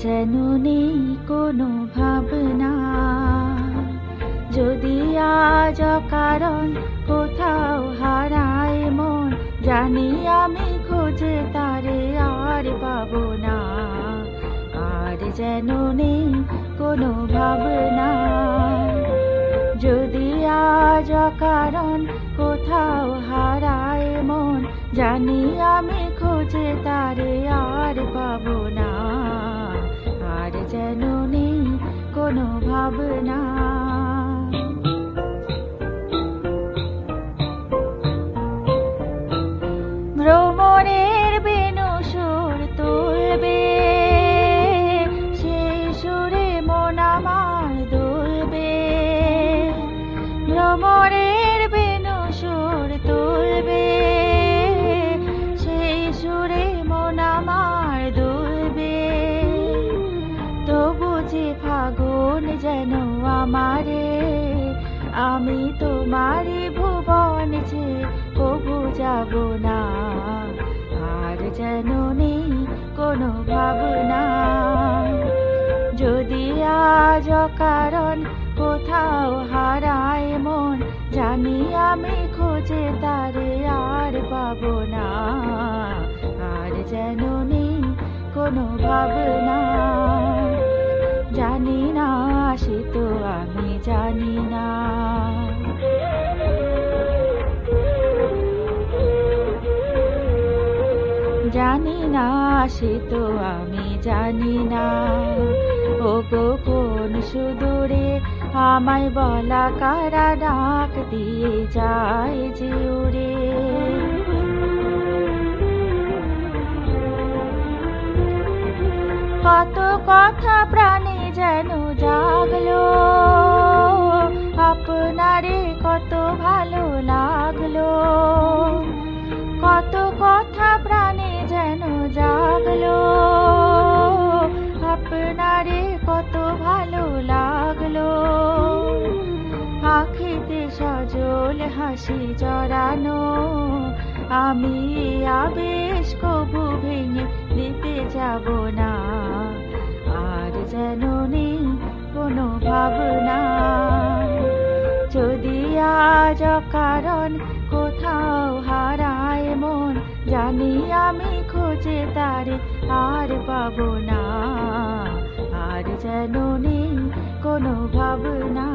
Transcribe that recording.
যেন নেই কোনো ভাবনা, যদি আজ কারণ কোথাও হারায় মন, জানি আমি খুঁজে তারে আর পাবো না। আর যেন নেই কোনো ভাবনা, যদি আজ কারণ কোথাও হারায় মন, জানি আমি খুঁজে তারে আর পাবো না। আর যেন নেই কোনো ভাবনা। ভ্রমণের বেণু সুর তুলবে, সেই সুরে মন আমার দুলবে। ভ্রমণের বেণু সুর তুলবে, সেই সুরে মন আমার দুলবে। তবু যে ফাগুন যেন আমারে, আমি তোমারই ভুবন যে কবু যাব না। আর যেন নেই কোনো ভাবনা, যদি আজ কারণ কোথাও হারায় মন, জানি আমি খুঁজে তারে আর পাবো না। আর যেন নেই কোনো ভাবনা, জানি না সে তো আমি জানি না। জানি না সে তো আমি জানি না। ওগো কোন সুদূরে আমায় বলা কারা ডাক দিয়ে যায় যে উড়ে। কত কথা প্রাণে যেন জাগলো, আপনারে কত ভালো লাগলো। কত কথা প্রাণে যেন জাগলো, আপনারে কত ভালো লাগলো। আখিতে সজল হাসি জড়ানো, আমি আবেশ কবু ভেঙে দিতে যাব না। আর যেন নেই কোনো ভাবনা, যদি আজ কারণ কোথাও হারায় মন, জানি আমি খুঁজে তারে আর পাবো না। আর যেন নেই কোনো ভাবনা।